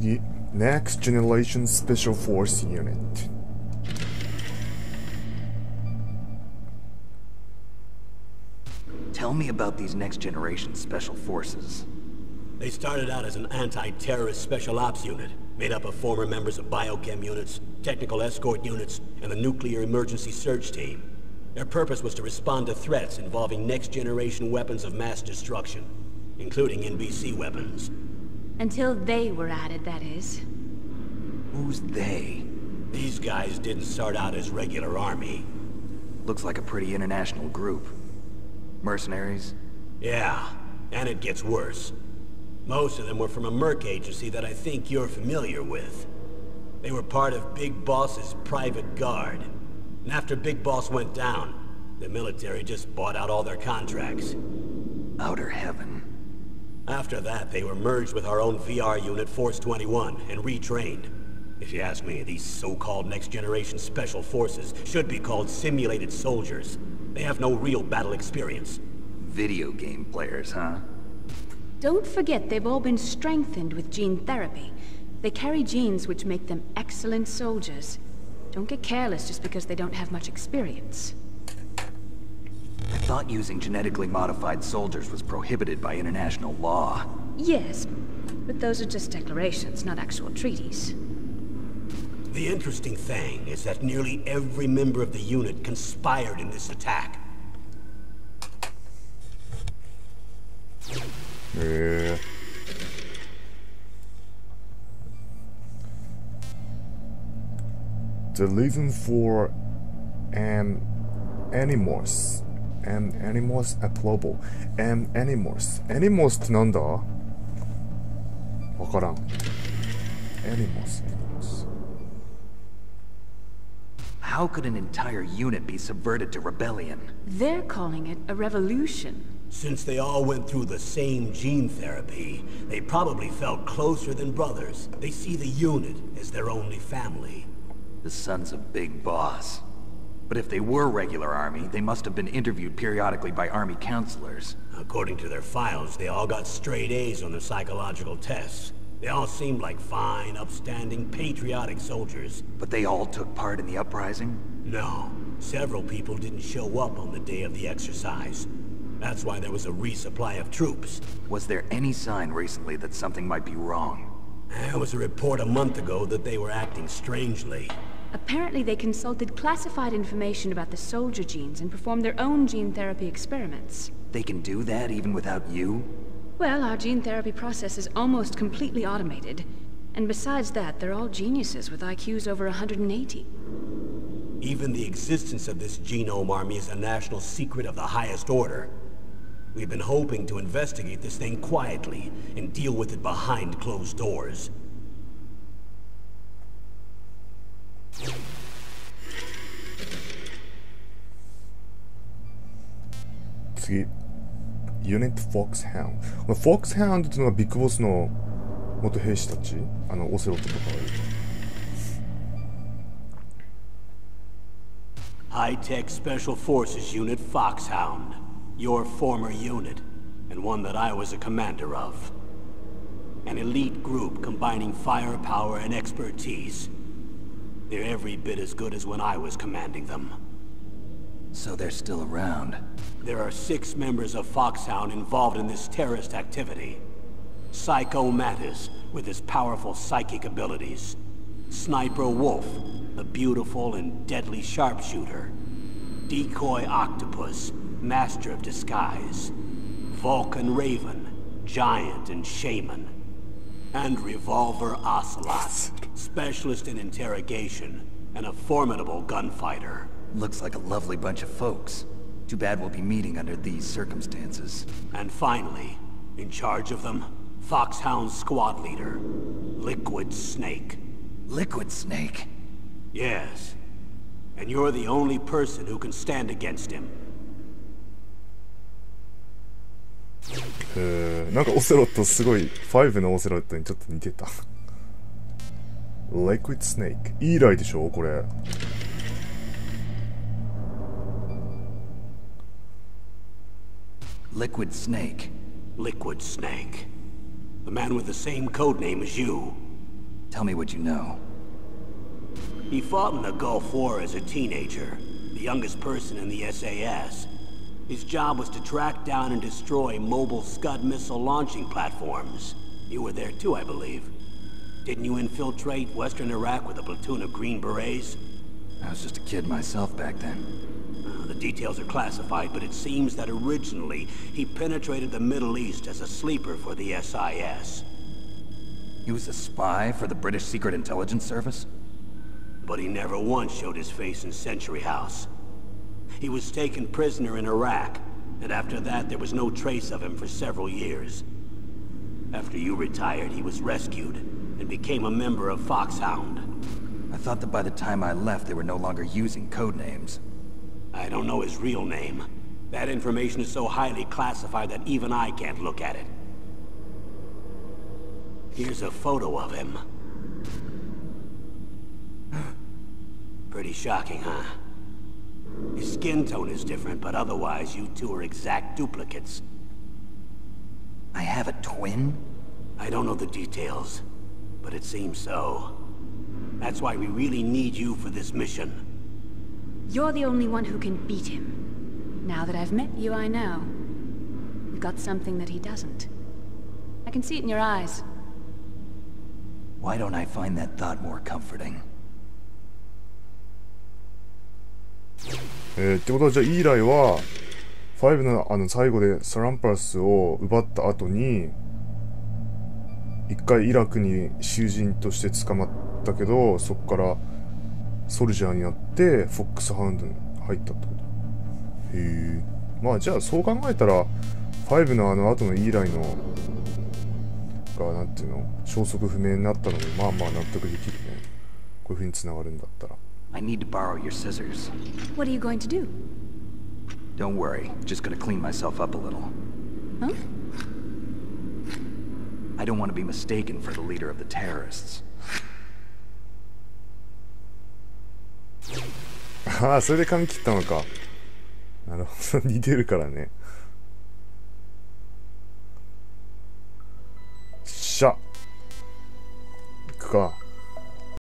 次、Next Generation Special Force Unit. Tell me about these Next Generation Special Forces. They started out as an anti-terrorist special ops unit, made up of former members of biochem units, technical escort units, and the nuclear emergency search team. Their purpose was to respond to threats involving next-generation weapons of mass destruction, including NBC weapons. Until they were added, that is. Who's they? These guys didn't start out as regular army. Looks like a pretty international group. Mercenaries? Yeah, and it gets worse. Most of them were from a merc agency that I think you're familiar with. They were part of Big Boss's private guard. And after Big Boss went down, the military just bought out all their contracts. Outer heaven. After that, they were merged with our own VR unit, Force 21, and retrained. If you ask me, these so-called next-generation special forces should be called simulated soldiers. They have no real battle experience. Video game players, huh? Don't forget they've all been strengthened with gene therapy. They carry genes which make them excellent soldiers. Don't get careless just because they don't have much experience. I thought using genetically modified soldiers was prohibited by international law. Yes, but those are just declarations, not actual treaties. The interesting thing is that nearly every member of the unit conspired in this attack. The reason for animals approval animals ってなんだ？わからん。animals. How could an entire unit be subverted to rebellion? They're calling it a revolution. Since they all went through the same gene therapy, they probably felt closer than brothers. They see the unit as their only family. The sons of Big Boss. But if they were regular army, they must have been interviewed periodically by army counselors. According to their files, they all got straight A's on their psychological tests. They all seemed like fine, upstanding, patriotic soldiers. But they all took part in the uprising? No. Several people didn't show up on the day of the exercise. That's why there was a resupply of troops. Was there any sign recently that something might be wrong? There was a report a month ago that they were acting strangely. Apparently they consulted classified information about the soldier genes and performed their own gene therapy experiments. They can do that even without you? Well, our gene therapy process is almost completely automated. And besides that, they're all geniuses with IQs over 180. Even the existence of this genome army is a national secret of the highest order. We've been hoping to investigate this thing quietly and deal with it behind closed doors.次、Unit Foxhound。この Foxhound っていうのはビッグボスの元兵士たち、オセロットとかはいる。High-Tech Special Forces Unit Foxhound. Your former unit, and one that I was a commander of. An elite group combining firepower and expertise. They're every bit as good as when I was commanding them. So they're still around. There are 6 members of Foxhound involved in this terrorist activity. Psycho Mantis, with his powerful psychic abilities. Sniper Wolf, a beautiful and deadly sharpshooter. Decoy Octopus, master of disguise. Vulcan Raven, giant and shaman. And Revolver Ocelot, specialist in interrogation, and a formidable gunfighter. Looks like a lovely bunch of folks. Too bad we'll be meeting under these circumstances. And finally, in charge of them, Foxhound's squad leader, Liquid Snake. Liquid Snake? Yes. And you're the only person who can stand against him. なんかオセロットすごい5のオセロットにちょっと似てた。Liquid Snake。イーライでしょこれ。Liquid Snake. Liquid Snake. The man with the same code name as you. Tell me what you know. He fought in the Gulf War as a teenager, the youngest person in the SAS. His job was to track down and destroy mobile Scud missile launching platforms. You were there too, I believe. Didn't you infiltrate Western Iraq with a platoon of Green Berets? I was just a kid myself back then. The details are classified, but it seems that originally he penetrated the Middle East as a sleeper for the SIS. He was a spy for the British Secret Intelligence Service? But he never once showed his face in Century House. He was taken prisoner in Iraq, and after that there was no trace of him for several years. After you retired, he was rescued and became a member of Foxhound. I thought that by the time I left, they were no longer using code names. I don't know his real name. That information is so highly classified that even I can't look at it. Here's a photo of him. Pretty shocking, huh? His skin tone is different, but otherwise you two are exact duplicates. I have a twin? I don't know the details, but it seems so. That's why we really need you for this mission. You're the only one who can beat him. Now that I've met you, I know. You've got something that he doesn't. I can see it in your eyes. Why don't I find that thought more comforting? ってことはじゃあイーライは5の最後でサランパラスを奪った後に一回イラクに囚人として捕まったけど、そこからソルジャーになってフォックスハウンドに入ったってこと。へえ。まあじゃあそう考えたら5の後のイーライのがなんていうの消息不明になったのもまあまあ納得できるね。こういう風に繋がるんだったら。I need to borrow your scissors. What are you going to do? Don't worry, just gonna clean myself up a little. Huh? I don't want to be mistaken for the leader of the terrorists. ああ、それで髪切ったのか。なるほど、似てるからね。しゃ。行くか。